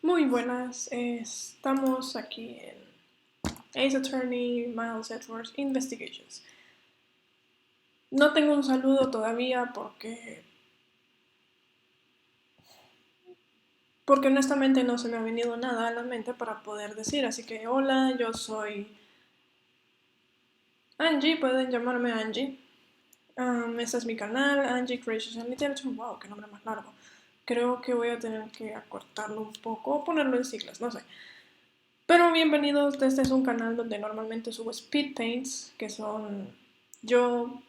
Muy buenas, estamos aquí en Ace Attorney Miles Edgeworth Investigations. No tengo un saludo todavía porque honestamente no se me ha venido nada a la mente para poder decir, así que hola, yo soy Angie, pueden llamarme Angie. Este es mi canal, Angie Creations and Literature. Wow, qué nombre más largo. Creo que voy a tener que acortarlo un poco o ponerlo en siglas, no sé. Pero bienvenidos, este es un canal donde normalmente subo speed paints, que son yo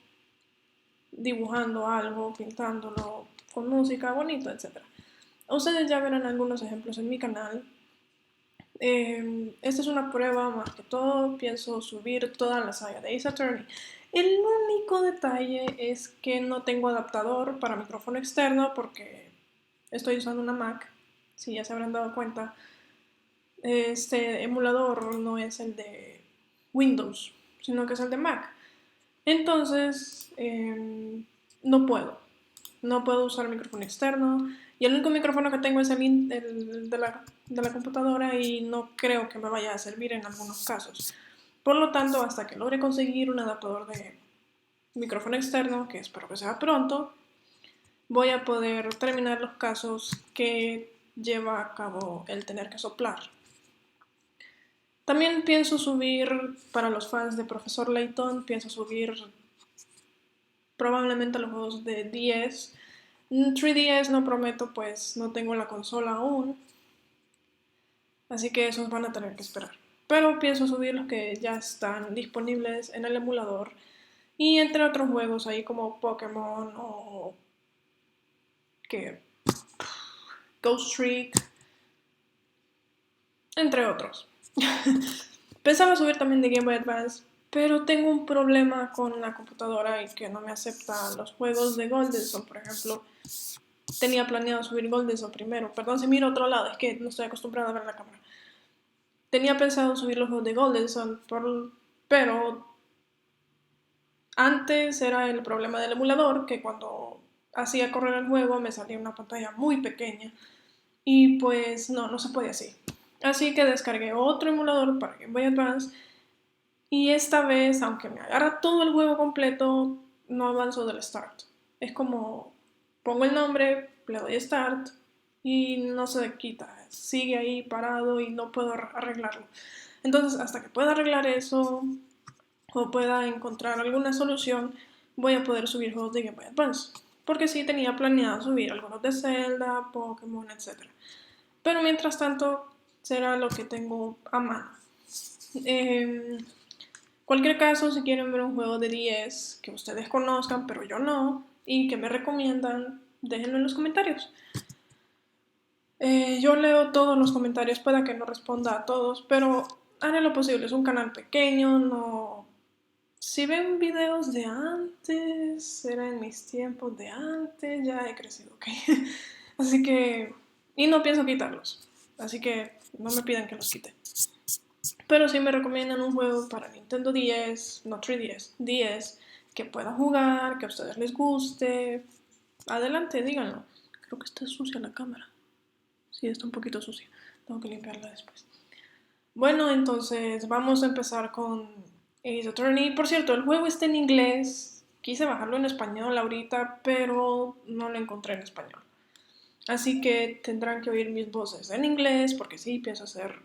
dibujando algo, pintándolo con música bonito, etc. Ustedes ya verán algunos ejemplos en mi canal. Esta es una prueba, más que todo pienso subir toda la saga de Ace Attorney. El único detalle es que no tengo adaptador para micrófono externo porque estoy usando una Mac, si ya se habrán dado cuenta. Este emulador no es el de Windows, sino que es el de Mac. Entonces, no puedo. No puedo usar micrófono externo. Y el único micrófono que tengo es el de la computadora y no creo que me vaya a servir en algunos casos. Por lo tanto, hasta que logre conseguir un adaptador de micrófono externo, que espero que sea pronto, voy a poder terminar los casos que lleva a cabo el tener que soplar. También pienso subir, para los fans de Profesor Layton, pienso subir probablemente los juegos de 10. 3DS no prometo, pues no tengo la consola aún, así que esos van a tener que esperar. Pero pienso subir los que ya están disponibles en el emulador y entre otros juegos ahí como Pokémon o que Ghost Trick, entre otros. Pensaba subir también de Game Boy Advance, pero tengo un problema con la computadora y que no me acepta los juegos de Golden Sun, por ejemplo. Tenía planeado subir Golden Sun primero. Perdón si miro a otro lado, es que no estoy acostumbrada a ver la cámara. Tenía pensado subir los juegos de Golden Sun, pero antes era el problema del emulador, que cuando hacía correr el juego me salía una pantalla muy pequeña y pues no se podía así. Así que descargué otro emulador para Game Boy Advance y esta vez, aunque me agarra todo el juego completo, no avanzo del start. Es como pongo el nombre, le doy start y no se quita. Sigue ahí parado y no puedo arreglarlo. Entonces, hasta que pueda arreglar eso o pueda encontrar alguna solución, voy a poder subir juegos de Game Boy Advance. Porque sí tenía planeado subir algunos de Zelda, Pokémon, etc. Pero mientras tanto, será lo que tengo a mano. Cualquier caso, si quieren ver un juego de 10 que ustedes conozcan, pero yo no, y que me recomiendan, déjenlo en los comentarios. Yo leo todos los comentarios, pueda que no responda a todos, pero haré lo posible. Es un canal pequeño, no. Si ven videos de antes, era en mis tiempos de antes, ya he crecido, ¿ok? Así que. Y no pienso quitarlos. Así que no me pidan que los quite. Pero si me recomiendan un juego para Nintendo 10, no 3DS, 10, que pueda jugar, que a ustedes les guste, adelante, díganlo. Creo que está sucia la cámara. Sí, está un poquito sucia. Tengo que limpiarla después. Bueno, entonces vamos a empezar con Ace Attorney. Por cierto, el juego está en inglés. Quise bajarlo en español ahorita, pero no lo encontré en español. Así que tendrán que oír mis voces en inglés, porque sí, pienso hacer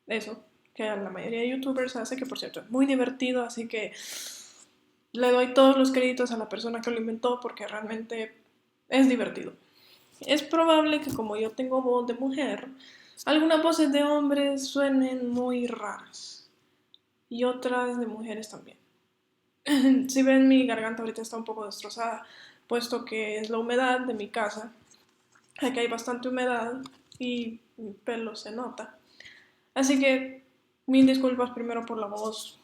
eso, que la mayoría de youtubers hace, que por cierto es muy divertido, así que le doy todos los créditos a la persona que lo inventó porque realmente es divertido. Es probable que como yo tengo voz de mujer, algunas voces de hombres suenen muy raras y otras de mujeres también. Si ven, mi garganta ahorita está un poco destrozada, puesto que es la humedad de mi casa. Aquí hay bastante humedad y mi pelo se nota. Así que mil disculpas primero por la voz.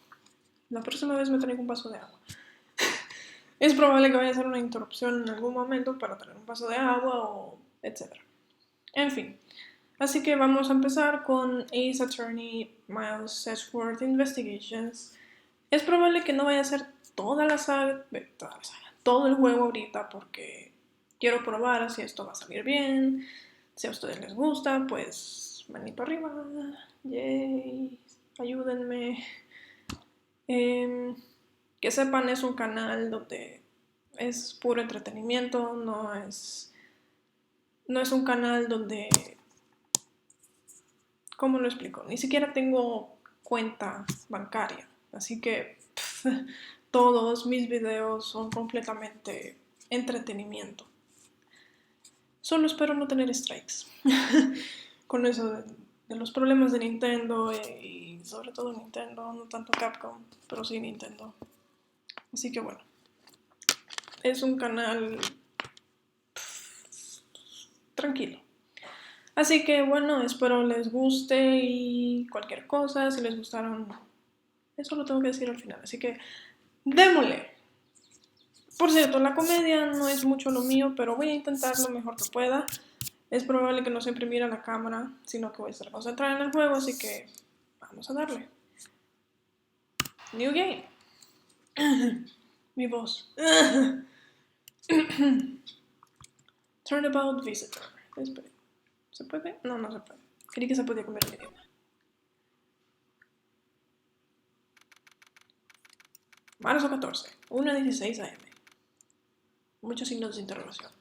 La próxima vez me traigo un vaso de agua. Es probable que vaya a hacer una interrupción en algún momento para traer un vaso de agua o etc. En fin. Así que vamos a empezar con Ace Attorney Miles Edgeworth Investigations. Es probable que no vaya a hacer toda la saga, todo el juego ahorita porque quiero probar si esto va a salir bien. Si a ustedes les gusta, pues manito arriba, yay, ayúdenme. Que sepan, es un canal donde es puro entretenimiento, no es un canal donde, ¿cómo lo explico? Ni siquiera tengo cuenta bancaria, así que todos mis videos son completamente entretenimiento. Solo espero no tener strikes con eso de los problemas de Nintendo y sobre todo Nintendo, no tanto Capcom, pero sí Nintendo. Así que bueno, es un canal tranquilo. Así que bueno, espero les guste y cualquier cosa, si les gustaron, eso lo tengo que decir al final. Así que démosle. Por cierto, la comedia no es mucho lo mío, pero voy a intentar lo mejor que pueda. Es probable que no se imprimiera la cámara, sino que voy a estar concentrada en el juego, así que vamos a darle. New game. Mi voz. Turnabout visitor. Espera. ¿Se puede? No, no se puede. Creí que se podía cambiar el idioma. Marzo 14, 1:16 AM. Muchos signos de interrogación.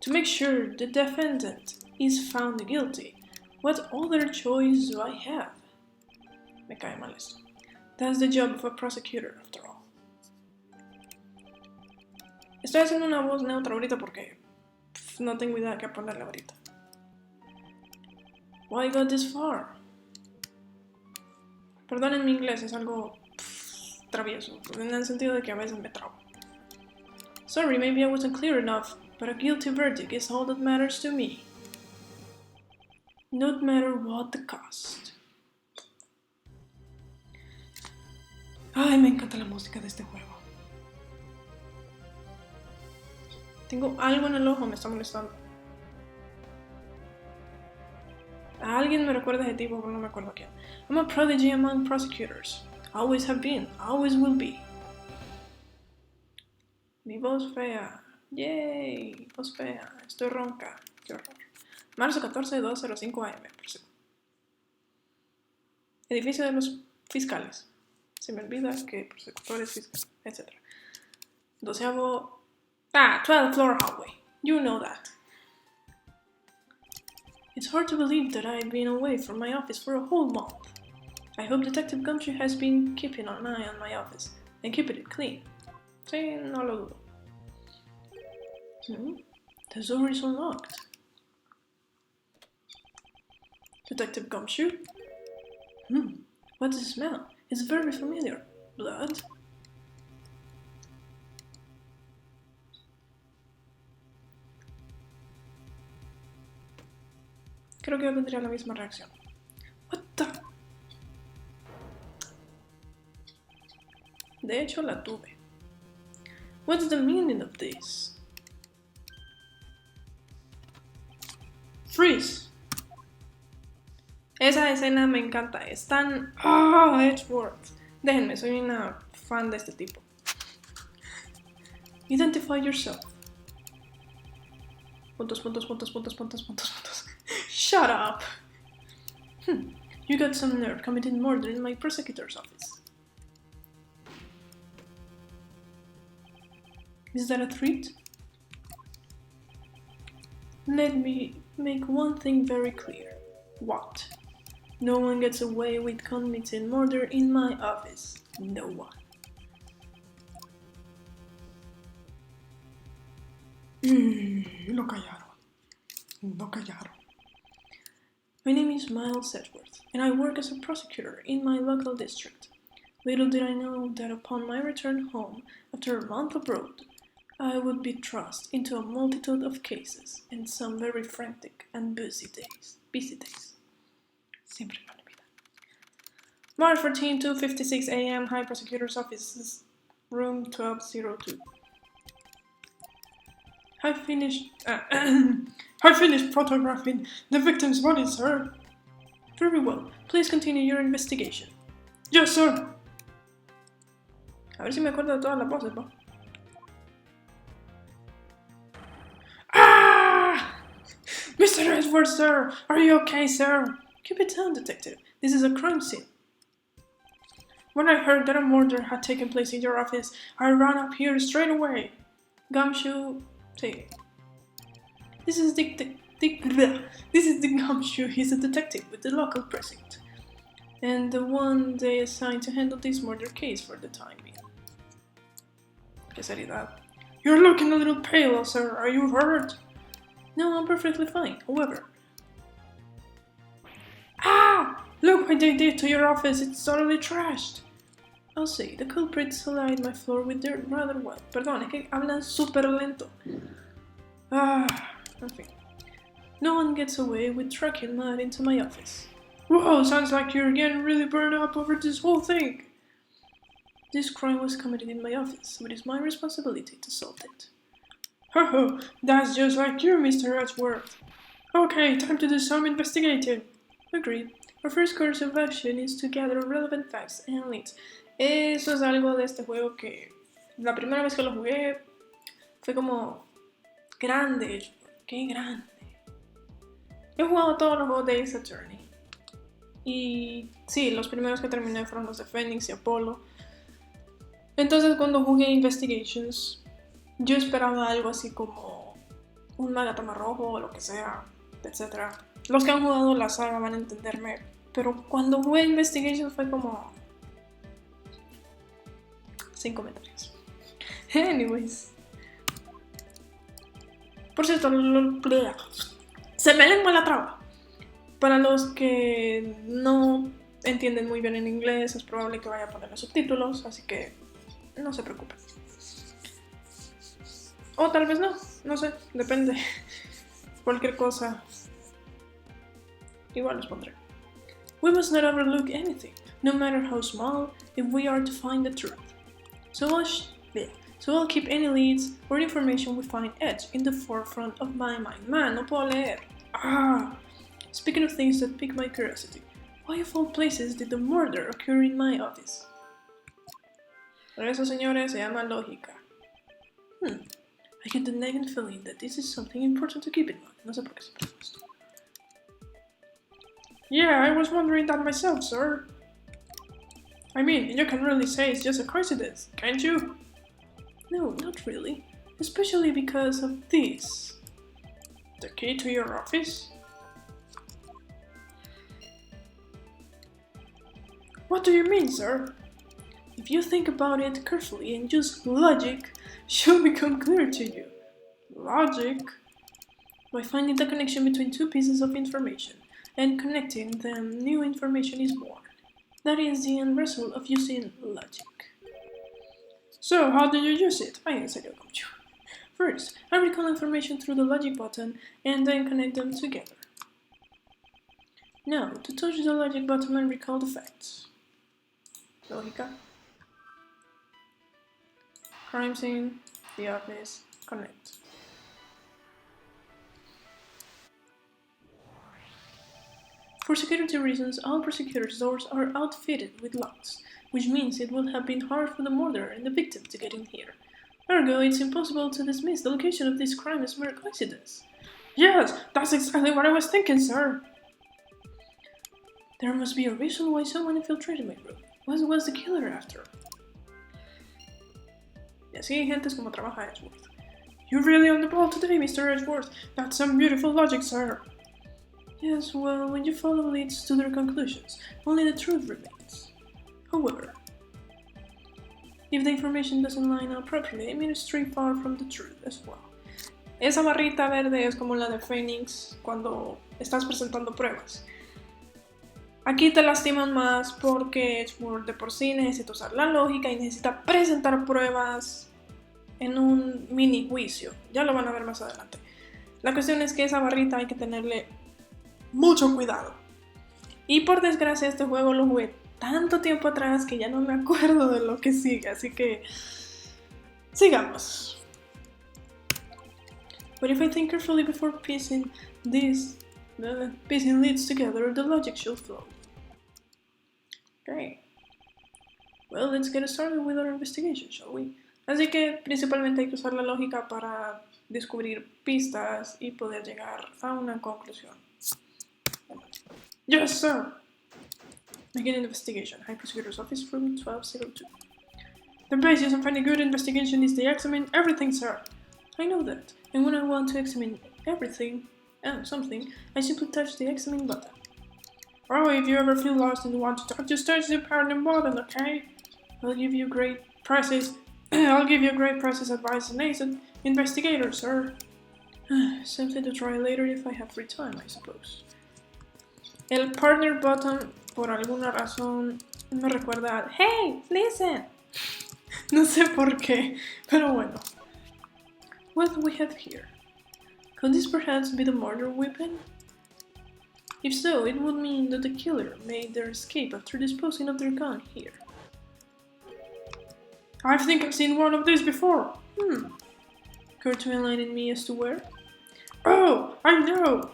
To make sure the defendant is found guilty, what other choice do I have? Me cae mal esto. That's the job of a prosecutor, after all. Estoy haciendo una voz neutra ahorita porque no tengo idea de qué ponerle ahorita. Why got this far? Perdonen mi inglés, es algo travieso, en el sentido de que a veces me trabo. Sorry, maybe I wasn't clear enough, but a guilty verdict is all that matters to me. No matter what the cost. Ay, me encanta la música de este juego. Tengo algo en el ojo, me está molestando. A alguien me recuerda ese tipo, pero no me acuerdo quién. I'm a prodigy among prosecutors. Always have been, always will be. Mi voz fea. Yay, voz fea. Estoy ronca. Qué horror. Marzo 14, 2:05 AM. Edificio de los fiscales. Se me olvida que persecutores fiscales, etc. 12th floor hallway. You know that. It's hard to believe that I've been away from my office for a whole month. I hope Detective Gumshoe has been keeping an eye on my office and keeping it clean. Sí, no lo dudo. The door is unlocked. Detective Gumshoe? What's the smell? It's very familiar. Blood? Creo que yo tendría la misma reacción. What the? De hecho, la tuve. What's the meaning of this? Freeze. Esa escena me encanta. Es tan... Edgeworth. Déjenme, soy una fan de este tipo. Identify yourself. Puntos. Shut up. You got some nerve committing murder in my prosecutor's office. Is that a threat? Let me make one thing very clear. What? No one gets away with committing murder in my office. No one. Lo callaron. My name is Miles Edgeworth, and I work as a prosecutor in my local district. Little did I know that upon my return home, after a month abroad, I would be thrust into a multitude of cases and some very frantic and busy days. Siempre me olvida. March 14, 2:56 AM, High Prosecutor's Office, Room 1202. I finished photographing the victim's body, sir. Very well. Please continue your investigation. Yes, sir. A ver si me acuerdo de todas las voces, ¿no? ¡Ah! Mr. Edgeworth, sir! Are you okay, sir? Keep it down, detective. This is a crime scene. When I heard that a murder had taken place in your office, I ran up here straight away. Gumshoe, say. This is the Gumshoe. He's a detective with the local precinct, and the one they assigned to handle this murder case for the time being. ¿Qué seriedad? You're looking a little pale, sir. Are you hurt? No, I'm perfectly fine. However, look what they did to your office. It's totally trashed. I'll say, the culprits allied my floor with dirt rather well. Perdón, es que hablan súper lento. En fin. No one gets away with trucking mud into my office. Whoa, sounds like you're getting really burned up over this whole thing. This crime was committed in my office, so it is my responsibility to solve it. Ho, that's just like you, Mr. Edgeworth. Okay, time to do some investigating. Agreed. Our first course of action is to gather relevant facts and leads. Eso es algo de este juego que la primera vez que lo jugué fue como grande. ¡Qué grande! He jugado todos los juegos de Ace Attorney. Y sí, los primeros que terminé fueron los de Phoenix y Apollo. Entonces cuando jugué Investigations, yo esperaba algo así como un magatama rojo o lo que sea, etc. Los que han jugado la saga van a entenderme, pero cuando jugué Investigations fue como... sin comentarios. Anyways. Por cierto, se me lengua la traba. Para los que no entienden muy bien en inglés, es probable que vaya a poner los subtítulos, así que no se preocupen. O tal vez no sé, depende. Cualquier cosa, igual los pondré. We must not overlook anything, no matter how small, if we are to find the truth. So I'll keep any leads or information we find etched in the forefront of my mind. Man, no puedo leer. Speaking of things that pique my curiosity, why of all places did the murder occur in my office? Eso, señores, se llama lógica. I get the nagging feeling that this is something important to keep in mind. No sé por qué se pregunta esto. Yeah, I was wondering that myself, sir. I mean, you can really say it's just a coincidence, can't you? No, not really. Especially because of this. The key to your office? What do you mean, sir? If you think about it carefully and use logic, should become clear to you. Logic? By finding the connection between two pieces of information and connecting them, new information is born. That is the end result of using logic. So, how do you use it? Ay, en serio, coach. First, I recall information through the logic button and then connect them together. Now, to touch the logic button and recall the facts. Lógica. Crime scene, the office, connect. For security reasons, all prosecutors' doors are outfitted with locks, which means it would have been hard for the murderer and the victim to get in here. Ergo, it's impossible to dismiss the location of this crime as mere coincidence. Yes, that's exactly what I was thinking, sir. There must be a reason why someone infiltrated my room. What was the killer after? Y así, gente, es como trabaja Edgeworth. You're really on the ball today, Mr. Edgeworth. That's some beautiful logic, sir. Yes, well, when you follow leads to their conclusions, only the truth remains. However, if the information doesn't line up properly, it may stray far from the truth as well. Esa barrita verde es como la de Phoenix cuando estás presentando pruebas. Aquí te lastiman más porque Edgeworth de por sí necesita usar la lógica y necesita presentar pruebas en un mini juicio. Ya lo van a ver más adelante. La cuestión es que esa barrita hay que tenerle mucho cuidado. Y por desgracia este juego lo jugué tanto tiempo atrás que ya no me acuerdo de lo que sigue. Así que sigamos. But if I think carefully before piecing leads together, the logic should flow. Okay. Well, let's get started with our investigation, shall we? Así que principalmente hay que usar la lógica para descubrir pistas y poder llegar a una conclusión. Yes, sir! Begin investigation. High Prosecutor's Office, room 1202. The basis of any good investigation is to examine everything, sir. I know that. And when I want to examine everything and something, I simply touch the examine button. Oh, if you ever feel lost and want to talk, just touch the pardon button, okay? I'll give you great prizes. I'll give you great prizes, advice, and ace and investigator, sir. Something to try later if I have free time, I suppose. El partner button, por alguna razón, me recuerda al Hey, listen! No sé por qué, pero bueno. What do we have here? Could this perhaps be the murder weapon? If so, it would mean that the killer made their escape after disposing of their gun here. I think I've seen one of these before. Care to enlighten me as to where? Oh, I know!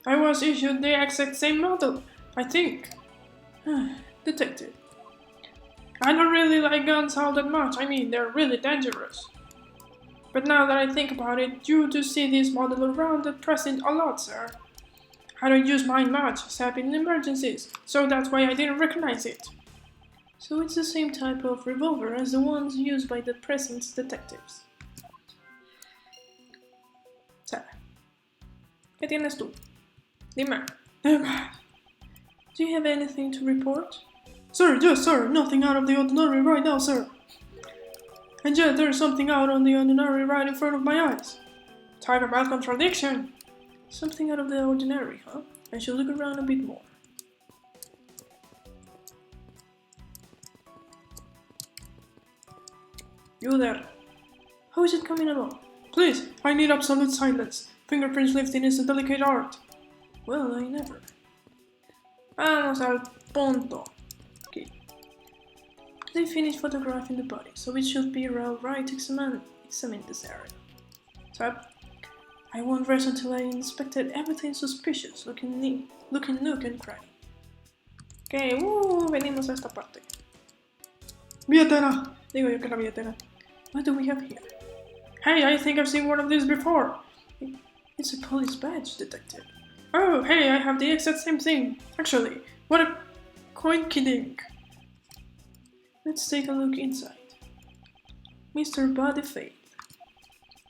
I was issued the exact same model, I think. Detective. I don't really like guns all that much, I mean, they're really dangerous. But now that I think about it, you do see this model around at present a lot, sir. I don't use mine much, except in emergencies, so that's why I didn't recognize it. So it's the same type of revolver as the ones used by the present detectives. Sabe. ¿Qué tienes tú? Dime. Do you have anything to report? Sir, yes, sir. Nothing out of the ordinary right now, sir. And yet there's something out of the ordinary right in front of my eyes. Talk about contradiction. Something out of the ordinary, huh? I should look around a bit more. You there. How is it coming along? Please, I need absolute silence. Fingerprints lifting is a delicate art. Well, I never. Vamos al punto. Okay. They finished photographing the body, so it should be alright to examine this area. So, I won't rest until I inspected everything suspicious, looking nook and cranny. Okay, venimos a esta parte. Billetera! Digo yo que la billetera. What do we have here? Hey, I think I've seen one of these before. It's a police badge, detective. Oh, hey, I have the exact same thing. Actually, what a coinkydink. Let's take a look inside. Mr. Body Faith.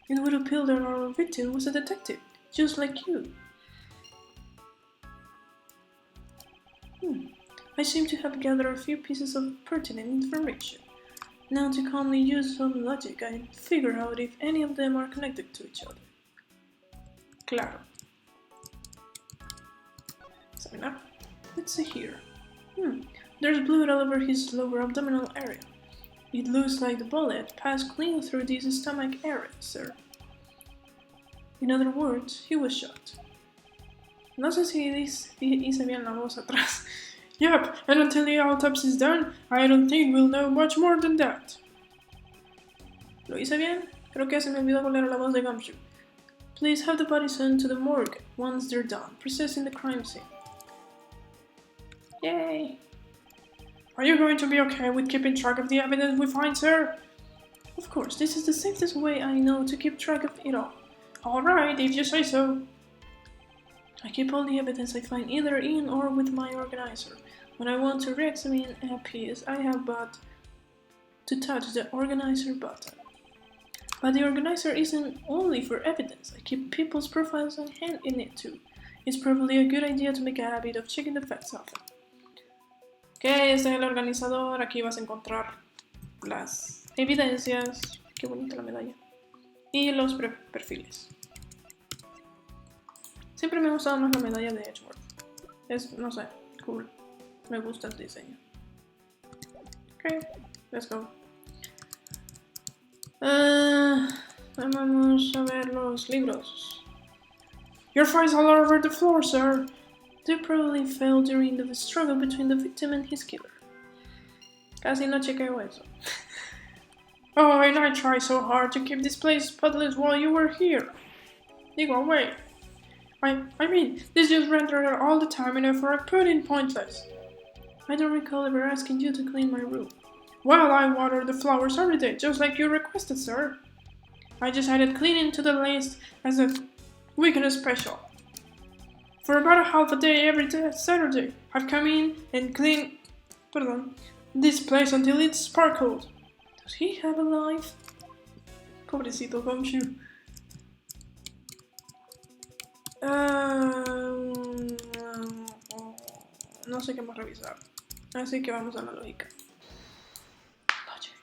It would appear that our victim was a detective, just like you. I seem to have gathered a few pieces of pertinent information. Now to calmly use some logic, I figure out if any of them are connected to each other. Claro. Examinar. Let's see here. There's blood all over his lower abdominal area. It looks like the bullet passed clean through this stomach area, sir. In other words, he was shot. No sé si hice bien la voz atrás. Yep, and until the autopsy is done, I don't think we'll know much more than that. ¿Lo hice bien? Creo que se me olvidó poner la voz de Gumshoe. Please have the body sent to the morgue once they're done processing the crime scene. Yay! Are you going to be okay with keeping track of the evidence we find, sir? Of course, this is the safest way I know to keep track of it all. Alright, if you say so. I keep all the evidence I find either in or with my organizer. When I want to re-examine a piece, I have but to touch the organizer button. But the organizer isn't only for evidence. I keep people's profiles on hand in it too. It's probably a good idea to make a habit of checking the facts often. Ok, este es el organizador. Aquí vas a encontrar las evidencias. Qué bonita la medalla. Y los perfiles. Siempre me ha gustado más la medalla de Edgeworth. Es, no sé, cool. Me gusta el diseño. Ok, let's go. Vamos a ver los libros. Your files all over the floor, sir. They probably fell during the struggle between the victim and his killer. Casi no chequeo eso. Oh, and I tried so hard to keep this place spotless while you were here. Digo, wait. I mean, this just rendered all the time and effort I put in pointless. I don't recall ever asking you to clean my room. Well, I water the flowers every day, just like you requested, sir. I just added cleaning to the list as a weekend special. For about half a day every day, Saturday, I've come in and cleaned this place until it's sparkled. Does he have a life? Pobrecito Gumshoe. No sé qué más revisar. Así que vamos a la lógica. Logic.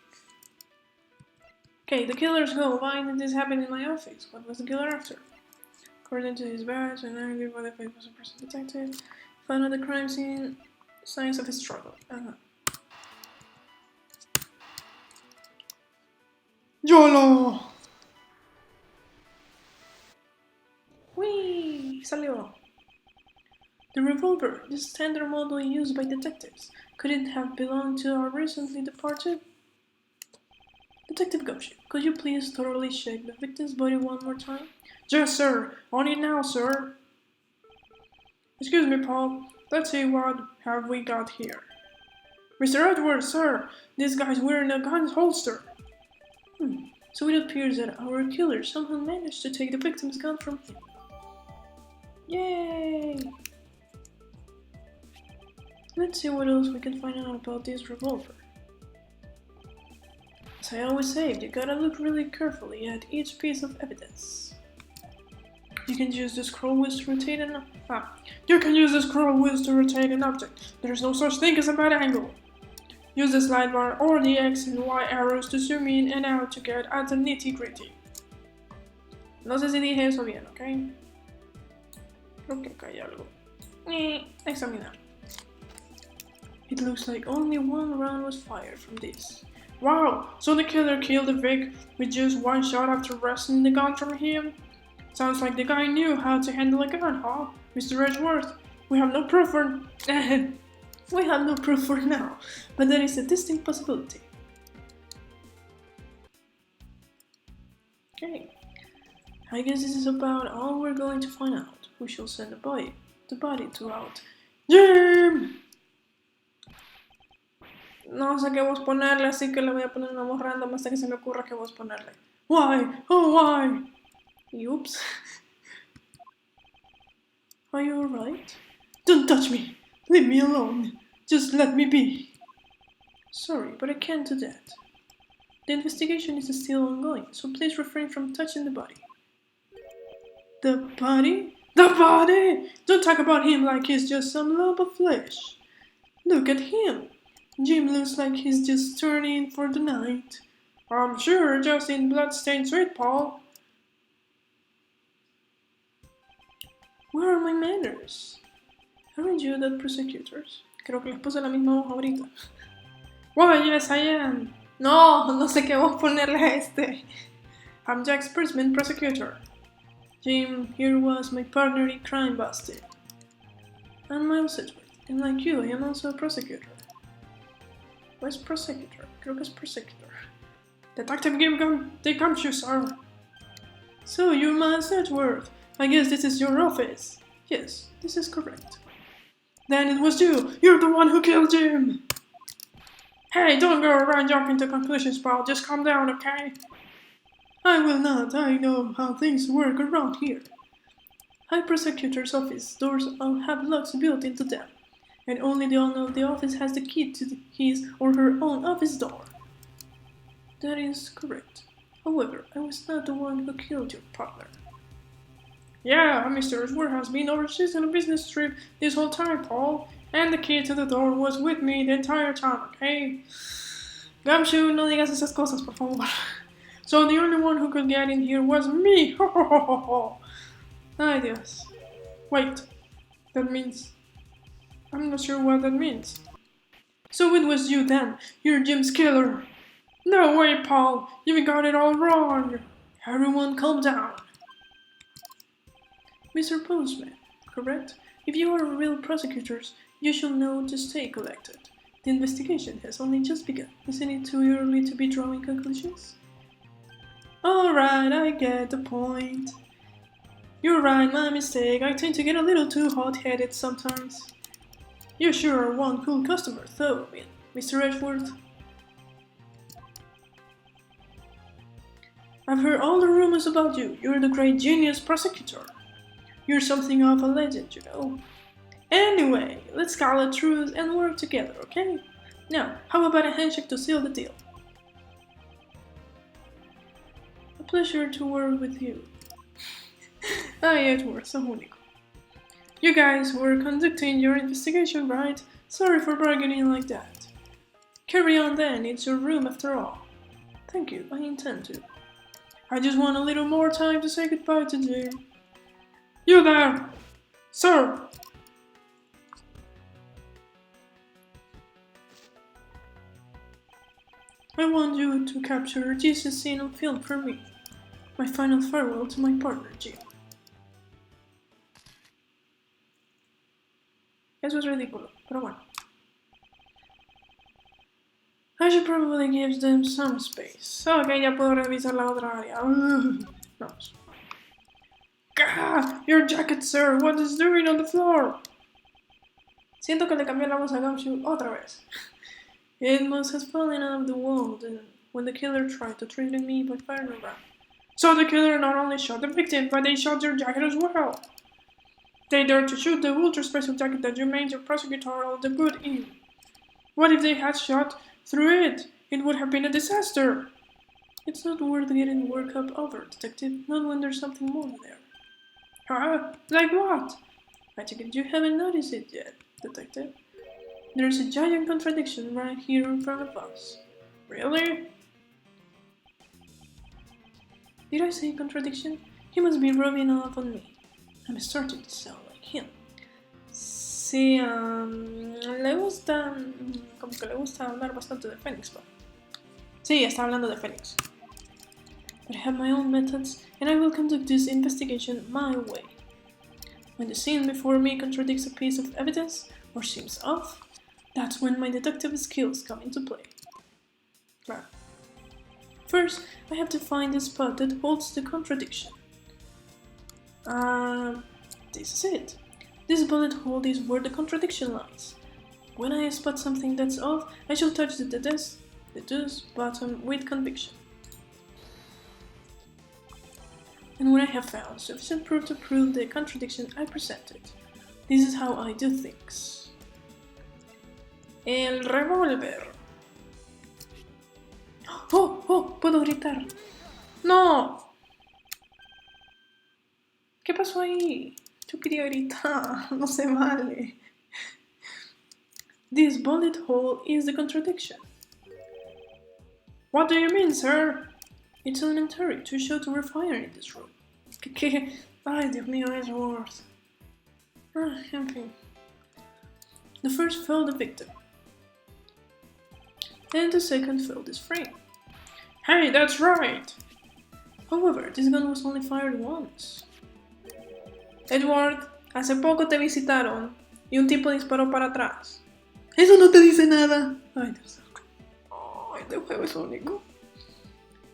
Okay, the killers go. Why did this happen in my office? What was the killer after? According to his badge, and angry by the faith was a person detective. Found at the crime scene signs of a struggle. YOLO! Whee! Salió. The revolver, the standard model used by detectives, couldn't have belonged to our recently departed Detective Gumshoe. Could you please thoroughly shake the victim's body one more time? Yes, sir. On it now, sir. Excuse me, Paul. Let's see what have we got here. Mr. Edgeworth, sir. This guy's wearing a gun holster. So it appears that our killer somehow managed to take the victim's gun from him. Yay! Let's see what else we can find out about this revolver. As I always say, you gotta look really carefully at each piece of evidence. You can use the scroll wheel to rotate an object. There's no such thing as a bad angle. Use the slide bar or the X and Y arrows to zoom in and out to get at the nitty-gritty. No sé si dije eso bien, ¿ok? Creo que acá hay algo. Examinar. It looks like only one round was fired from this. Wow, so the killer killed the Vic with just one shot after wresting the gun from him? Sounds like the guy knew how to handle a gun, huh? Mr. Edgeworth, we have no proof for... we have no proof for now, but there is a distinct possibility. Okay, I guess this is about all we're going to find out. We shall send the body to out. Jim! No sé qué voz ponerle, así que le voy a poner una voz random hasta que se me ocurra qué voz ponerle. Why? Oh, why? Oops. Are you alright? Don't touch me! Leave me alone! Just let me be! Sorry, but I can't do that. The investigation is still ongoing, so please refrain from touching the body. The body? The body! Don't talk about him like he's just some lump of flesh. Look at him! Jim looks like he's just turning in for the night. I'm sure, just in blood-stained sweat, Paul. Where are my manners? Aren't you the prosecutors? Creo que les puse la misma voz ahorita. Why, yes, I am. No sé qué voz ponerle a este. I'm Jack's Prisman prosecutor. Jim, here was my partner in crime busting. I'm Miles Edgeworth, and like you, I am also a prosecutor. Where's prosecutor? Creo que es prosecutor. Detective Gumshoe, sir. So, you're Miles Edgeworth. I guess this is your office. Yes, this is correct. Then it was you. You're the one who killed Jim. Hey, don't go around jumping to conclusions, pal. Just calm down, okay? I will not. I know how things work around here. High prosecutor's office doors all have locks built into them, and only the owner of the office has the key to his or her own office door. That is correct. However, I was not the one who killed your partner. Yeah, Mr. Edgeworth has been overseas on a business trip this whole time, Paul, and the key to the door was with me the entire time, okay? Gumshoe, no digas esas cosas, por favor. So the only one who could get in here was me! Ho ho ho ho ho! Ay, Dios. Wait, that means... I'm not sure what that means. So it was you then, you're Jim's killer. No way, Paul, you got it all wrong. Everyone calm down. Mr. Postman, correct? If you are real prosecutors, you should know to stay collected. The investigation has only just begun. Isn't it too early to be drawing conclusions? Alright, I get the point. You're right, my mistake. I tend to get a little too hot-headed sometimes. You sure are one cool customer, though, Mr. Edgeworth. I've heard all the rumors about you. You're the great genius prosecutor. You're something of a legend, you know. Anyway, let's call a truce and work together, okay? Now, how about a handshake to seal the deal? A pleasure to work with you. Edgeworth, so único. You guys were conducting your investigation, right? Sorry for bargaining like that. Carry on then, it's your room after all. Thank you, I intend to. I just want a little more time to say goodbye to Jim. You there! Sir! I want you to capture this scene on film for me. My final farewell to my partner, Jim. Eso es ridículo, pero bueno. I should probably give them some space. Ok, ya puedo revisar la otra área. Vamos. Gah! Your jacket, sir! What is doing on the floor? Siento que le cambié la voz a Gumshoe otra vez. It must have fallen out of the wall when the killer tried to threaten me by firing a round. So the killer not only shot the victim, but they shot your jacket as well. They dared to shoot the ultra special jacket that you made your prosecutorial debut in. What if they had shot through it? It would have been a disaster. It's not worth getting worked up over, detective, not when there's something more there. Huh? Like what? I take it you haven't noticed it yet, detective. There's a giant contradiction right here in front of us. Really? Did I say contradiction? He must be rubbing off on me. I'm starting to sound like him. Sí, le gusta... como que le gusta hablar bastante de Phoenix, ¿no? Sí, está hablando de Phoenix. But I have my own methods, and I will conduct this investigation my way. When the scene before me contradicts a piece of evidence, or seems off, that's when my detective skills come into play. Claro. First, I have to find the spot that holds the contradiction. This is it. This bullet hole is where the contradiction lies. When I spot something that's off, I shall touch the deuce bottom with conviction. And when I have found sufficient proof to prove the contradiction, I present it. This is how I do things. El revólver. ¡Oh! ¡Puedo gritar! ¡No! ¿Qué pasó ahí? Yo quería gritar. No se vale. This bullet hole is the contradiction. What do you mean, sir? It's elementary to show to we're firing in this room. ¿Qué? Ay, Dios mío, Edgeworth. En fin. The first fell the victim. And the second fell this frame. Hey, that's right! However, this gun was only fired once. Edgeworth, hace poco te visitaron y un tipo disparó para atrás. Eso no te dice nada. Ay, Dios. Este juego es único.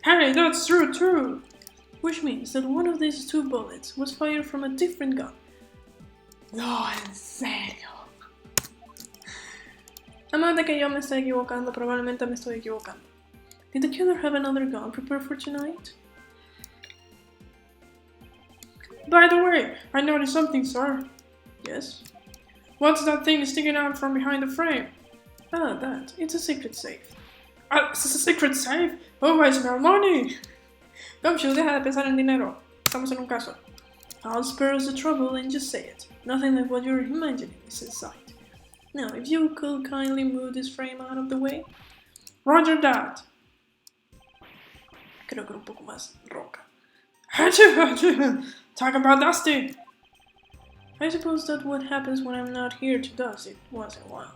Hey, that's true too! Which means that one of these two bullets was fired from a different gun. No, en serio. A menos de que yo me esté equivocando, probablemente me estoy equivocando. Did the killer have another gun prepared for tonight? By the way, I noticed something, sir. Yes? What's that thing sticking out from behind the frame? Ah, that. It's a secret safe. It's a secret safe? Oh, I smell money! Don't you deja de pensar en dinero. Estamos en un caso. I'll spare us the trouble and just say it. Nothing like what you're imagining is inside. Now, if you could kindly move this frame out of the way. Roger that! Creo que un poco más ronca. Talk about dusty! I suppose that's what happens when I'm not here to dust it once in a while.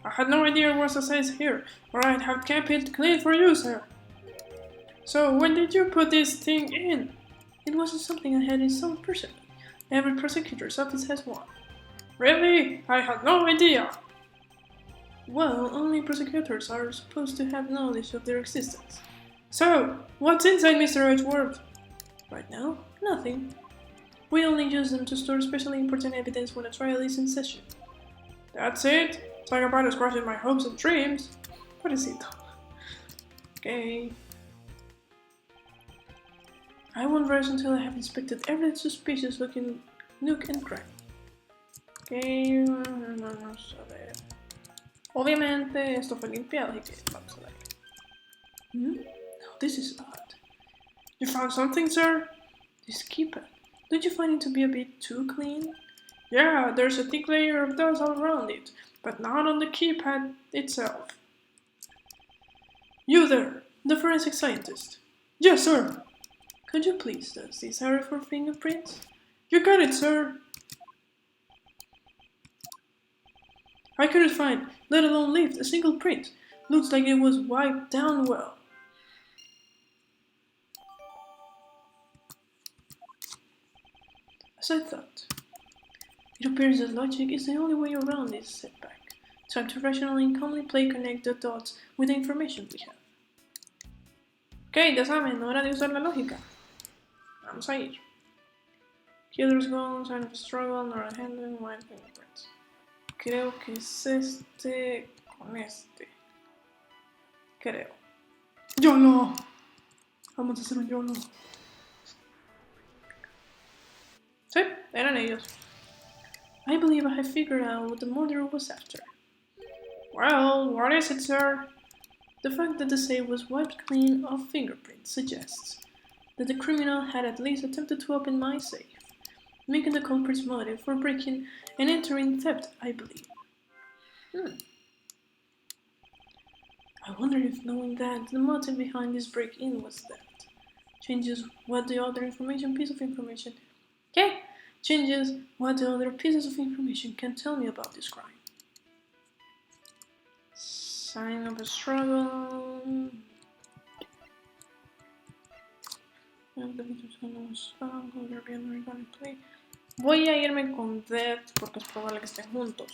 I had no idea what was says here, or I'd have kept it clean for you, sir. So, when did you put this thing in? It wasn't something I had installed personally. Every prosecutor's office has one. Really? I had no idea! Well, only prosecutors are supposed to have knowledge of their existence. So, what's inside, Mr. Edgeworth? Right now, nothing. We only use them to store especially important evidence when a trial is in session. That's it? Talk about crushing my hopes and dreams. What is it? Okay. I won't rest until I have inspected every suspicious looking nook and cranny. Ok, vamos a ver. Obviamente esto fue limpiado, así que vamos a darle. Now this is odd. You found something, sir? This keypad. Don't you find it to be a bit too clean? Yeah, there's a thick layer of dust all around it, but not on the keypad itself. You there, the forensic scientist. Yes, sir. Could you please test this area for fingerprints? You got it, sir. I couldn't find, let alone lift, a single print. Looks like it was wiped down well. As I thought. It appears that logic is the only way around this setback. Time to rationally and calmly connect the dots with the information we have. Ok, ya saben, hora de usar la lógica. Vamos a ir. Killer's gone, sign of struggle, not handling, white fingerprints. Creo que es este con este. Creo. YOLO. Vamos a hacer un YOLO. Sí, eran ellos. I believe I have figured out what the murderer was after. Well, what is it, sir? The fact that the safe was wiped clean of fingerprints suggests that the criminal had at least attempted to open my safe, making the culprit's motive for breaking and entering theft, I believe. I wonder if knowing that the motive behind this break-in was theft changes what the other piece of information pieces of information can tell me about this crime. Sign of a struggle. Voy a irme con Death porque es probable que estén juntos.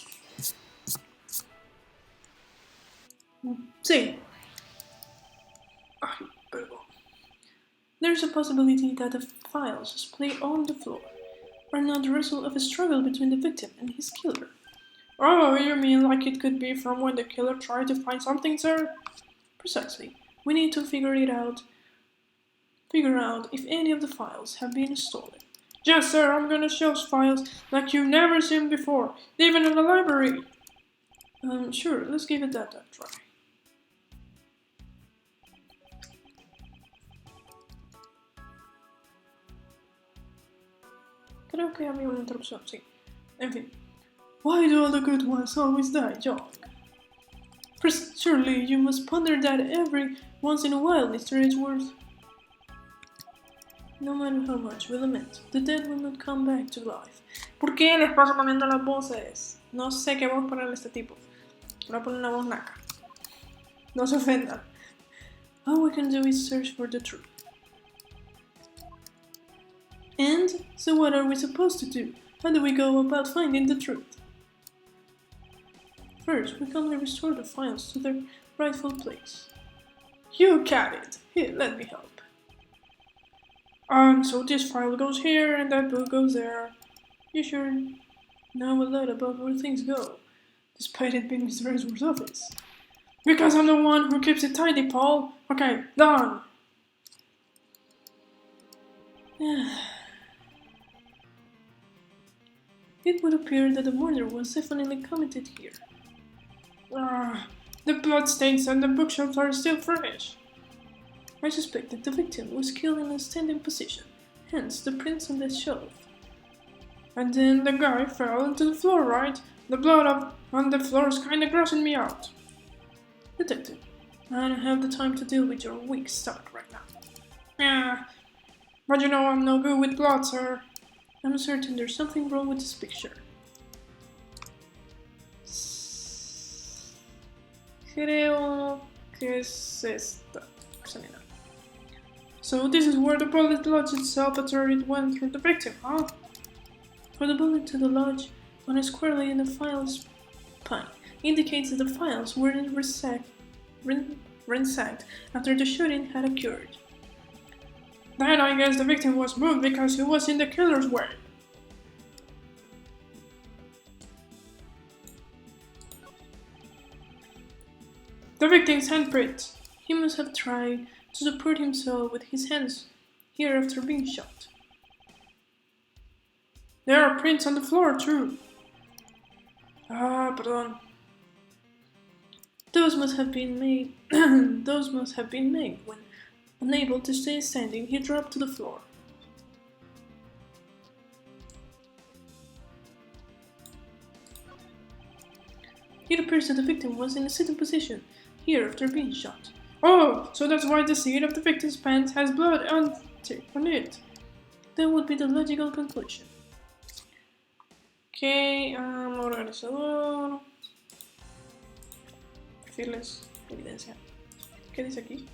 Sí. Ay, perdón. There's a possibility that the files displayed on the floor are not the result of a struggle between the victim and his killer. Oh, you mean like it could be from when the killer tried to find something, sir? Precisely. We need to figure out if any of the files have been stolen. Yes, sir, I'm gonna show files like you've never seen before, even in the library. Sure, let's give it that a try. Creo que había una interrupción, sí. En fin. Why do all the good ones always die young? Surely you must ponder that every once in a while, Mr. Edgeworth. No matter how much we lament, the dead will not come back to life. ¿Por qué les paso cambiando las voces? No sé qué voz ponerle a este tipo. Voy a poner una voz naca. No se ofendan. All we can do is search for the truth. And so what are we supposed to do? How do we go about finding the truth? First, we calmly restore the files to their rightful place. You got it! Here, let me help. So this file goes here and that book goes there. You sure know a lot about where things go, despite it being Mr. Edgeworth's office. Because I'm the one who keeps it tidy, Paul. Okay, done. It would appear that the murder was definitely committed here. The bloodstains on the bookshelves are still fresh. I suspect that the victim was killed in a standing position, hence the prints on the shelf. And then the guy fell into the floor, right? The blood on the floor is kinda grossing me out. Detective, I don't have the time to deal with your weak stomach right now. But you know I'm no good with blood, sir. I'm certain there's something wrong with this picture. Creo que es esta. So this is where the bullet lodged itself after it went through the victim, huh? For the bullet to lodge on a squarely in the file's spine indicates that the files were ransacked after the shooting had occurred. Then I guess the victim was moved because he was in the killer's way. The victim's handprint. He must have tried to support himself with his hands here after being shot. There are prints on the floor too. Pardon. Those must have been made. Those must have been made when, unable to stay standing, he dropped to the floor. It appears that the victim was in a sitting position here after being shot. Oh, so that's why the seat of the victim's pants has blood on it. That would be the logical conclusion. Ok, organizador. Perfiles, evidencia. ¿Qué dice aquí?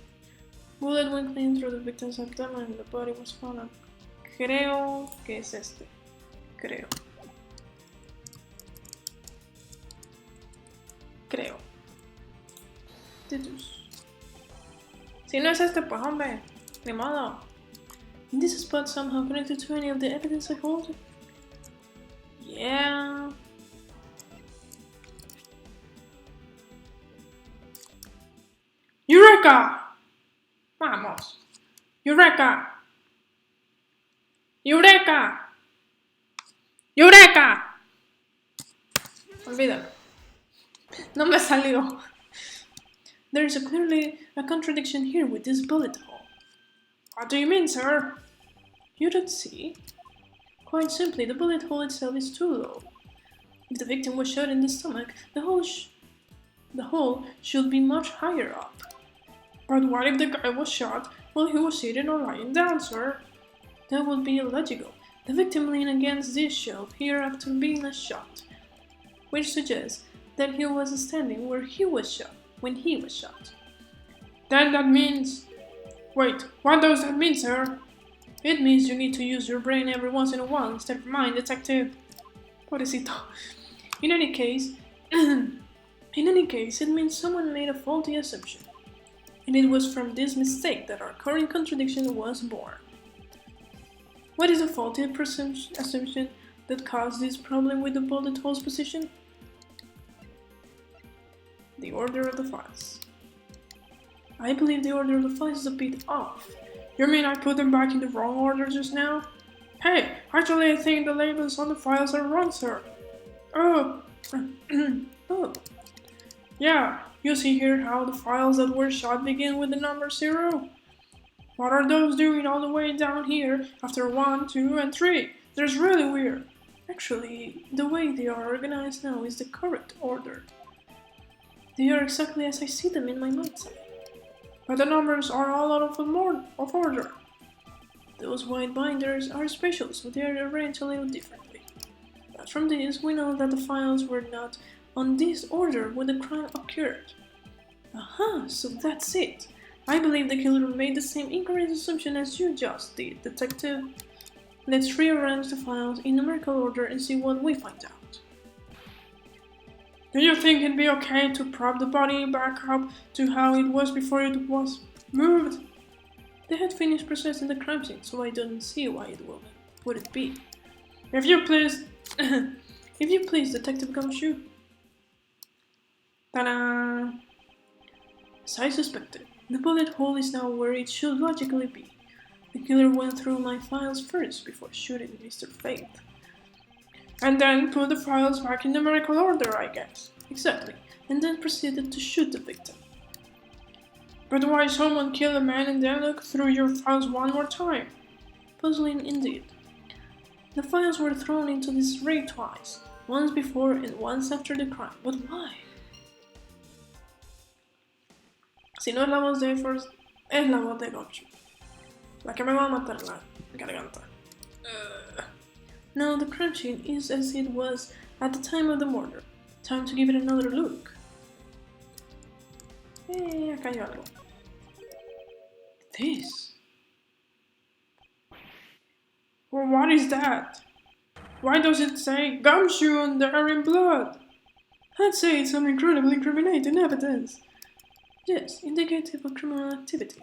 Bullet went clean through the victim's abdomen and the body was found on. Creo que es este. Creo. Titus. Si no es este, pues hombre, ni modo. In this spot somehow connected to any of the evidence I hold? Yeah. Eureka! Vamos. Eureka! Eureka! Eureka! Olvídalo. No me salió. There is clearly a contradiction here with this bullet hole. What do you mean, sir? You don't see? Quite simply, the bullet hole itself is too low. If the victim was shot in the stomach, the hole should be much higher up. But what if the guy was shot while he was sitting or lying down, sir? That would be illogical. The victim leaned against this shelf here after being shot, which suggests that he was standing where he was shot when he was shot. Then that means... Wait, what does that mean, sir? It means you need to use your brain every once in a while instead of mine, detective. Pobrecito. In any case, it means someone made a faulty assumption. And it was from this mistake that our current contradiction was born. What is the faulty assumption that caused this problem with the bullet hole's position? The order of the files. I believe the order of the files is a bit off. You mean I put them back in the wrong order just now? Hey, actually I think the labels on the files are wrong, sir. Oh. Oh. Yeah, you see here how the files that were shot begin with the number 0? What are those doing all the way down here after 1, 2, and 3? That's really weird. Actually, the way they are organized now is the correct order. They are exactly as I see them in my mindset. But the numbers are all out of order. Those white binders are special, so they are arranged a little differently. But from this, we know that the files were not on this order when the crime occurred. Aha, so that's it. I believe the killer made the same incorrect assumption as you just did, detective. Let's rearrange the files in numerical order and see what we find out. Do you think it'd be okay to prop the body back up to how it was before it was moved? They had finished processing the crime scene, so I don't see why it wouldn't be. If you please, Detective Gumshoe. Ta-da! As I suspected, the bullet hole is now where it should logically be. The killer went through my files first before shooting Mr. Faith. And then put the files back in numerical order, I guess. Exactly. And then proceeded to shoot the victim. But why someone kill a man and then look through your files one more time? Puzzling indeed. The files were thrown into this ray twice, once before and once after the crime. But why? Si no es la voz de Force, es la voz de Gumshoe. La que me va a matar la garganta. Now the crime scene is as it was at the time of the murder. Time to give it another look. Acá hay algo. This? Well, what is that? Why does it say Gumshoe and there in blood? I'd say it's some incredibly incriminating evidence. Yes, indicative of criminal activity.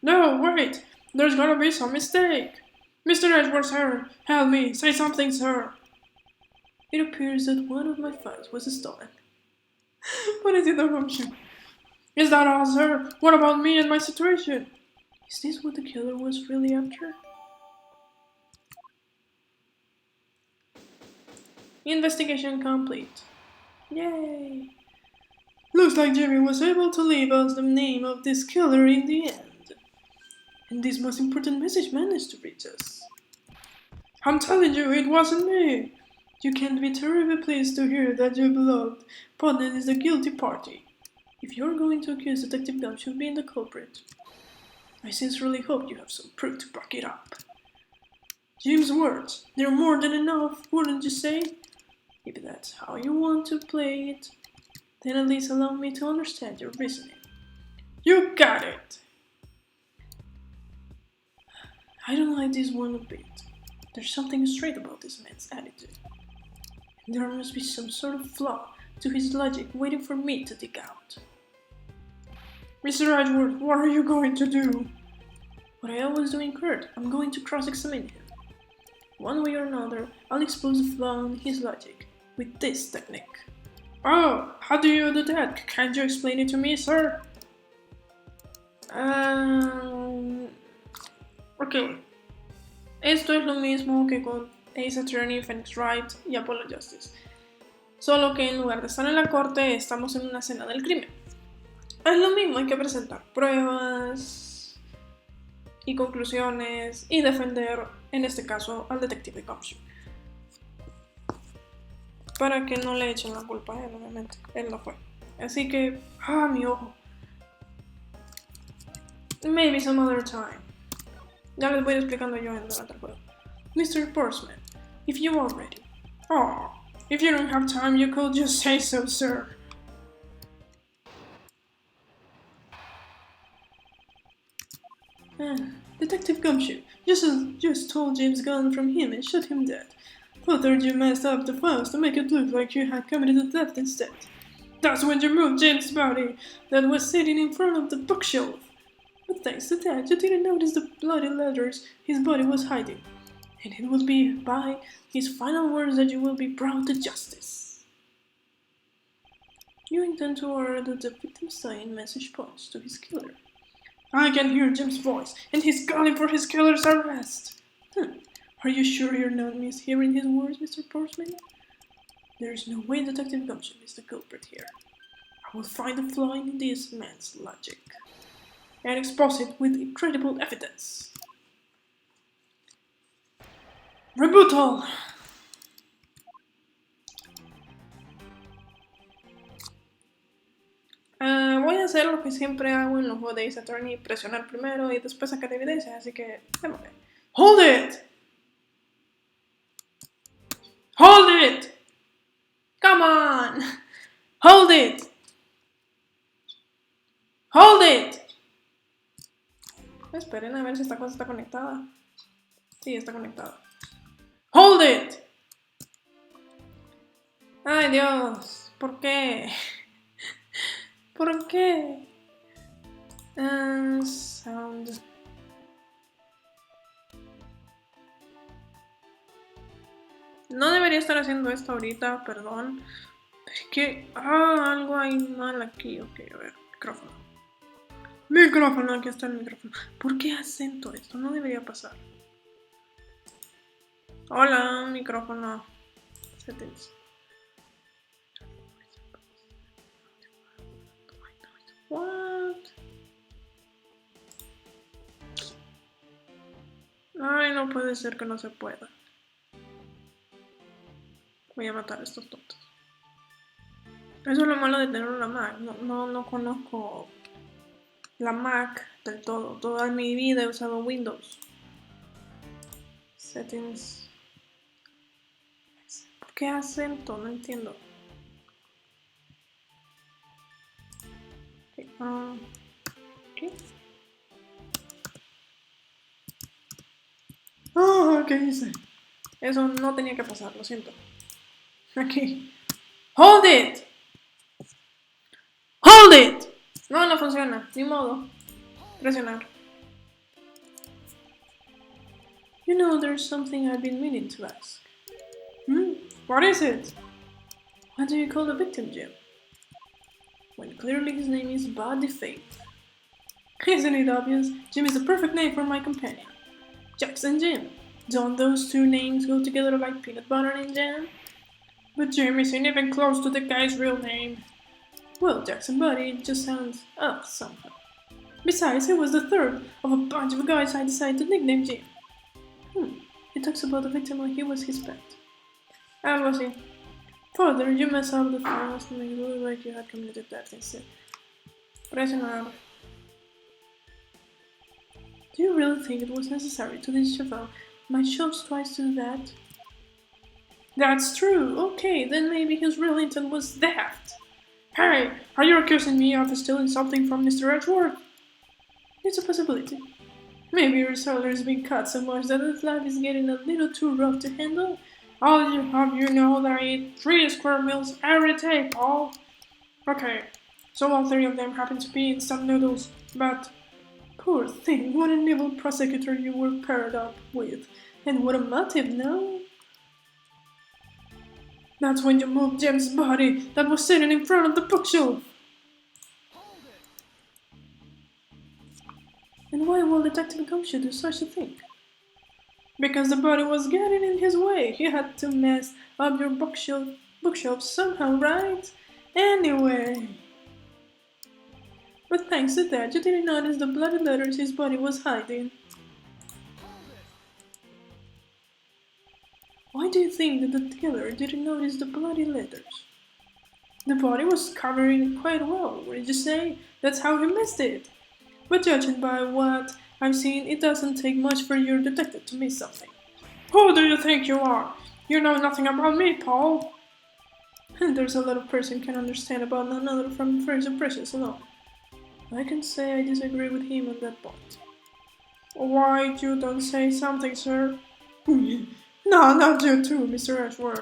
No, wait! There's gotta be some mistake! Mr. Edgeworth, sir! Help me! Say something, sir! It appears that one of my files was stolen. What is it, Gumshoe? Is that all, sir? What about me and my situation? Is this what the killer was really after? Investigation complete. Yay! Looks like Jimmy was able to leave us the name of this killer in the end. And this most important message managed to reach us. I'm telling you, it wasn't me! You can't be terribly pleased to hear that your beloved partner is the guilty party. If you're going to accuse Detective Gumshoe of being the culprit, I sincerely hope you have some proof to back it up. Jim's words, they're more than enough, wouldn't you say? If that's how you want to play it, then at least allow me to understand your reasoning. You got it! I don't like this one a bit. There's something strange about this man's attitude. There must be some sort of flaw to his logic waiting for me to dig out. Mr. Edgeworth, what are you going to do? What I always do in court, I'm going to cross-examine him. One way or another, I'll expose the flaw in his logic with this technique. Oh, how do you do that? Can't you explain it to me, sir? Ok. Esto es lo mismo que con Ace Attorney, Phoenix Wright y Apollo Justice. Solo que en lugar de estar en la corte, estamos en una escena del crimen. Es lo mismo, hay que presentar pruebas y conclusiones y defender, en este caso, al detective Gumshoe. Para que no le echen la culpa a él, obviamente. Él no fue. Así que, mi ojo. Maybe some other time. Ya les voy explicando yo durante el juego. Mr. Portsman, if you are ready. Oh, if you don't have time, you could just say so, sir. Detective Gumshoe, just stole James' gun from him and shot him dead. Thought you messed up the files to make it look like you had committed the theft instead. That's when you moved James' body that was sitting in front of the bookshelf. But thanks to that, you didn't notice the bloody letters his body was hiding. And it will be by his final words that you will be brought to justice. You intend to order the victim's dying message points to his killer. I can hear Jim's voice, and he's calling for his killer's arrest. Are you sure you're not mishearing his words, Mr. Portsman? There is no way Detective Gumshoe is the culprit here. I will find a flaw in this man's logic and expose it with incredible evidence. Rebuttal! Voy a hacer lo que siempre hago en los juegos de Ace Attorney, presionar primero y después sacar evidencia, así que démosle. ¡Hold it! ¡Hold it! ¡Come on! ¡Hold it! ¡Hold it! Esperen a ver si esta cosa está conectada. Sí, está conectada. ¡Hold it! ¡Ay, Dios! ¿Por qué? ¿Por qué? Sound. No debería estar haciendo esto ahorita, perdón. Pero es que... algo hay mal aquí. Ok, a ver. Micrófono. Micrófono, aquí está el micrófono. ¿Por qué acento esto? No debería pasar. Hola, micrófono. Settings. What? Ay, no puede ser que no se pueda. Voy a matar a estos tontos. Eso es lo malo de tener una Mac. No conozco la Mac del todo. Toda mi vida he usado Windows. Settings. ¿Por qué acento? No entiendo. ¿Qué? ¿Qué hice? Eso no tenía que pasar, lo siento. Aquí. ¡Hold it! ¡Hold it! No funciona, ni modo. Presionar. You know, there's something I've been meaning to ask. What is it? What do you call the victim, Jim? When clearly his name is Body Faith. Isn't it obvious? Jim is the perfect name for my companion. Jax and Jim. Don't those two names go together like peanut butter and jam? But Jim isn't even close to the guy's real name. Well, Jax and Buddy just sounds up somehow. Besides, he was the third of a bunch of guys I decided to nickname Jim. He talks about the victim like he was his pet. And was he? Further, you mess up the files to make it look like you had committed that instead. Presionar. Do you really think it was necessary to disavow my shows twice to do that? That's true. Okay, then maybe his real intent was theft. Hey, are you accusing me of stealing something from Mr. Edgeworth? It's a possibility. Maybe your cellar is being cut so much that his life is getting a little too rough to handle. I'll have you know that I eat 3 square meals every day, Paul. Okay, so all 3 of them happen to be instant noodles, but poor thing, what an evil prosecutor you were paired up with, and what a motive, no? That's when you moved Jim's body that was sitting in front of the bookshelf. And why will Detective Gumshoe do such a thing? Because the body was getting in his way. He had to mess up your bookshelf somehow, right? Anyway. But thanks to that, you didn't notice the bloody letters his body was hiding. Why do you think that the killer didn't notice the bloody letters? The body was covering it quite well, what did you say? That's how he missed it. But judging by what I've seen, it doesn't take much for your detective to miss something. Who do you think you are? You know nothing about me, Paul. And there's a lot a person can understand about another from first impressions alone. I can say I disagree with him on that point. Why you don't say something, sir? No, not you too, Mr. Edgeworth.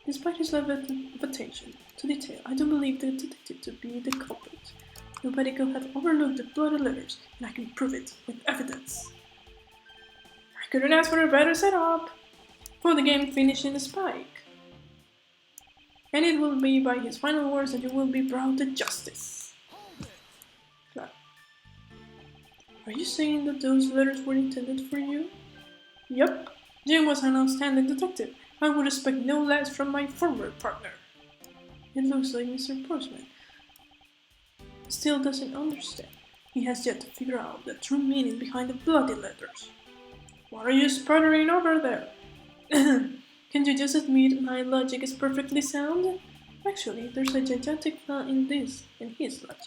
Despite his level of attention to detail, I don't believe the detective to be the culprit. Nobody could have overlooked the bloody letters, and I can prove it with evidence. I couldn't ask for a better setup for the game finishing the spike. And it will be by his final words that you will be brought to justice. Are you saying that those letters were intended for you? Yup. Jim was an outstanding detective. I would expect no less from my former partner. It looks like Mr. Postman still doesn't understand. He has yet to figure out the true meaning behind the bloody letters. What are you sputtering over there? Can you just admit my logic is perfectly sound? Actually, there's a gigantic flaw in his logic.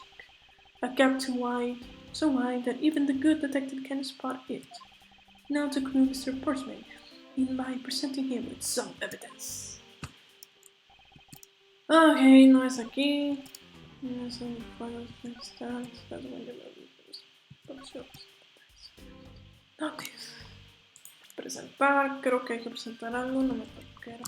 A gap too wide, so wide that even the good detective can spot it. Now to clue Mr. Portsman in by presenting him with some evidence. Okay, no es aquí. No son fuegos están. Ok. Presentar, creo que hay que presentar algo, no me acuerdo qué era.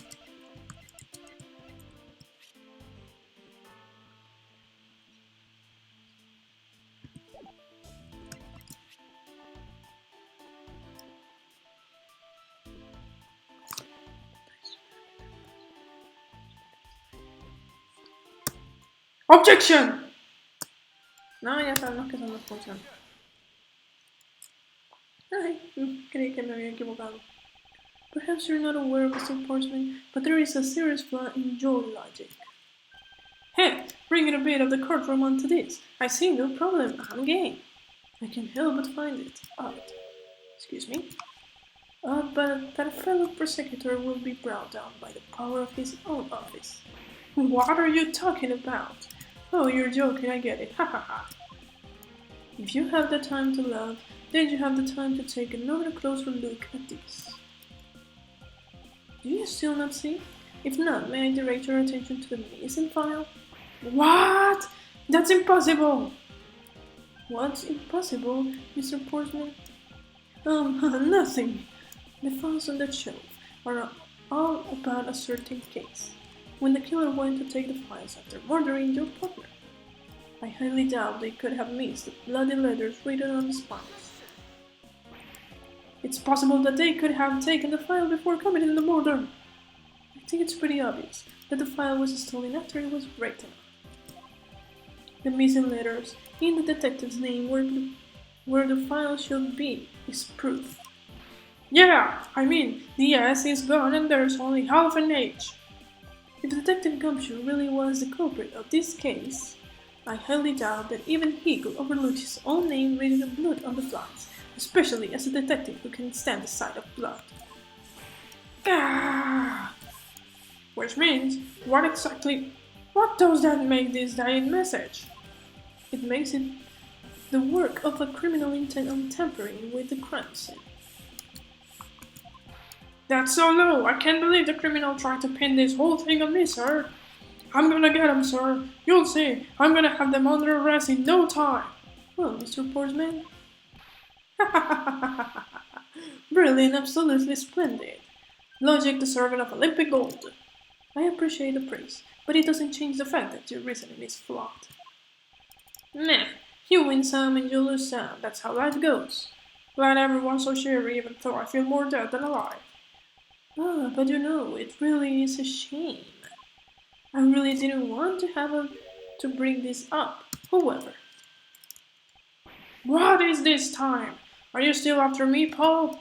Objection! No, ya sabemos que eso no funciona. Ay, creí que me había equivocado. Perhaps you're not aware, Mr. Portsman, but there is a serious flaw in your logic. Hey, bringing a bit of the courtroom onto this. I see no problem, I'm game. I can't help but find it odd. Excuse me? But that fellow prosecutor will be brought down by the power of his own office. What are you talking about? Oh, you're joking, I get it, ha ha ha. If you have the time to love, then you have the time to take another closer look at this. Do you still not see? If not, may I direct your attention to the missing file? What? That's impossible! What's impossible, Mr. Portsman? Nothing. The files on that shelf are all about a certain case. When the killer went to take the files after murdering your partner, I highly doubt they could have missed the bloody letters written on the spines. It's possible that they could have taken the file before committing the murder. I think it's pretty obvious that the file was stolen after it was written. The missing letters in the detective's name where the file should be is proof. Yeah, I mean, the S is gone and there's only half an H. If Detective Gumshoe really was the culprit of this case, I highly doubt that even he could overlook his own name written in blood on the flies, especially as a detective who can stand the sight of blood. Ah! Which means, what does that make this dying message? It makes it the work of a criminal intent on tampering with the crime scene. That's so low, I can't believe the criminal tried to pin this whole thing on me, sir. I'm gonna get them, sir. You'll see, I'm gonna have them under arrest in no time. Well, Mr. Portsman. Brilliant, absolutely splendid. Logic deserving of Olympic gold. I appreciate the praise, but it doesn't change the fact that your reasoning is flawed. Meh, you win some and you lose some, that's how life goes. Glad everyone's so cheery even though I feel more dead than alive. Ah, but you know, it really is a shame. I really didn't want to bring this up, however. What is this time? Are you still after me, Paul?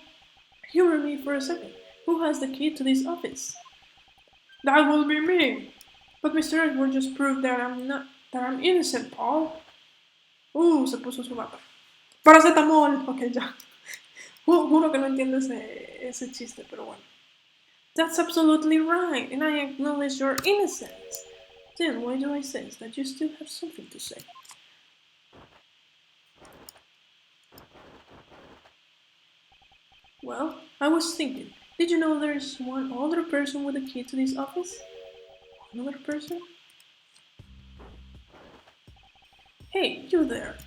Humor me for a second. Who has the key to this office? That will be me. But Mr. Edgeworth just proved that I'm innocent, Paul. Se puso su bata. Paracetamol. Ok, ya. Juro que no entiendo ese chiste, pero bueno. That's absolutely right, and I acknowledge your innocence. Then why do I sense that you still have something to say? Well, I was thinking, did you know there's one other person with a key to this office? One other person? Hey, you there.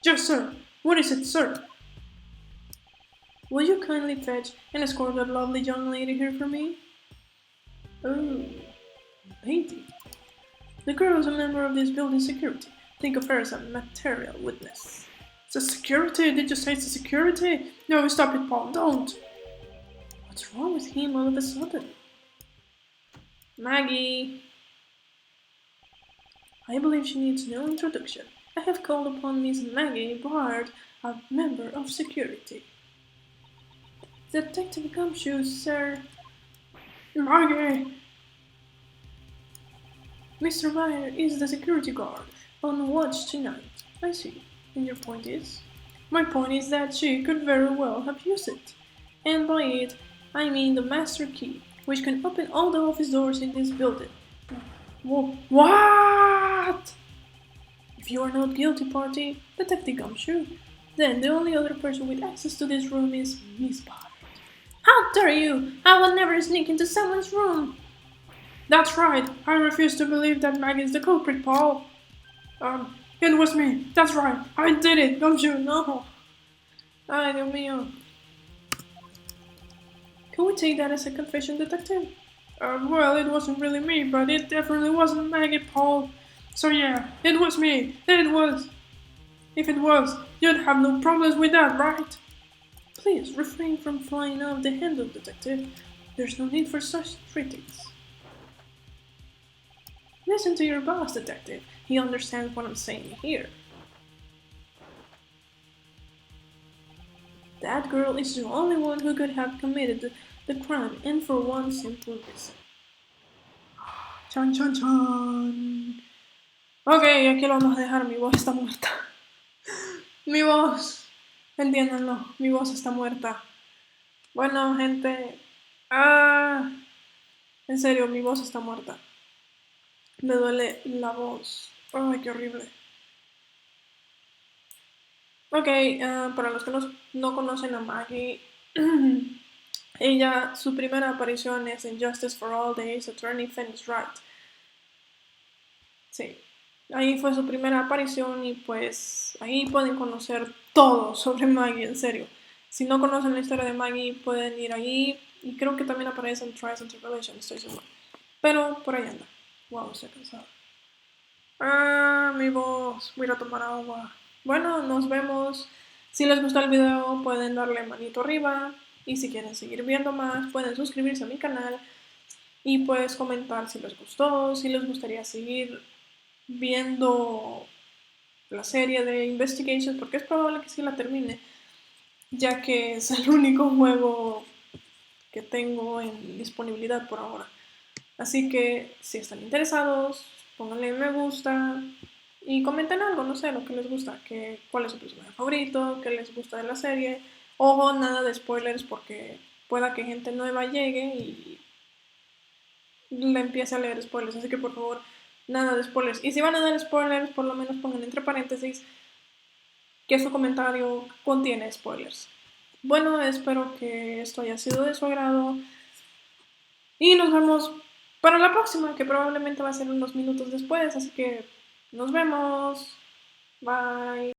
Yes, sir. What is it, sir? Will you kindly fetch and escort that lovely young lady here for me? Oh, lady. The girl is a member of this building's security. Think of her as a material witness. It's a security? Did you say it's a security? No, stop it, Paul. Don't. What's wrong with him all of a sudden? Maggie. I believe she needs no introduction. I have called upon Miss Maggie Bard, a member of security. Detective Gumshoe, sir. Maggie! Mr. Meyer is the security guard on watch tonight. I see. And your point is? My point is that she could very well have used it. And by it, I mean the master key, which can open all the office doors in this building. What? If you are not guilty, Parte, Detective Gumshoe, then the only other person with access to this room is Miss Bard. How dare you! I will never sneak into someone's room! That's right, I refuse to believe that Maggie is the culprit, Paul. It was me, that's right, I did it, don't you? No. Ay, Dios mío. Can we take that as a confession, Detective? Well, it wasn't really me, but it definitely wasn't Maggie, Paul. So yeah, it was me, it was. If it was, you'd have no problems with that, right? Please refrain from flying off the handle, Detective. There's no need for such treatings. Listen to your boss, Detective. He understands what I'm saying here. That girl is the only one who could have committed the crime, and for one simple reason. Chan, chan, chan. Ok, aquí lo vamos a dejar. Mi voz está muerta. Mi voz. Entiéndanlo, mi voz está muerta. Bueno, gente. En serio, mi voz está muerta. Me duele la voz. Ay, qué horrible. Ok, para los que no conocen a Maggie, su primera aparición es en Justice for All de Ace Attorney Phoenix Wright. Sí, ahí fue su primera aparición y pues ahí pueden conocer todo sobre Maggie, en serio. Si no conocen la historia de Maggie, pueden ir ahí y creo que también aparece en Trials and Tribulations, estoy seguro. Pero por ahí anda. Wow, estoy cansado. Mi voz. Voy a ir a tomar agua. Bueno, nos vemos. Si les gustó el video, pueden darle manito arriba. Y si quieren seguir viendo más, pueden suscribirse a mi canal. Y pues comentar si les gustó, si les gustaría seguir viendo la serie de Investigations, porque es probable que sí la termine, ya que es el único juego que tengo en disponibilidad por ahora. Así que si están interesados, pónganle me gusta y comenten algo, no sé, lo que les gusta, cuál es su personaje favorito, qué les gusta de la serie. Ojo, nada de spoilers porque pueda que gente nueva llegue y le empiece a leer spoilers, así que por favor, nada de spoilers. Y si van a dar spoilers, por lo menos pongan entre paréntesis que su comentario contiene spoilers. Bueno, espero que esto haya sido de su agrado y nos vemos para la próxima, que probablemente va a ser unos minutos después, así que nos vemos. Bye.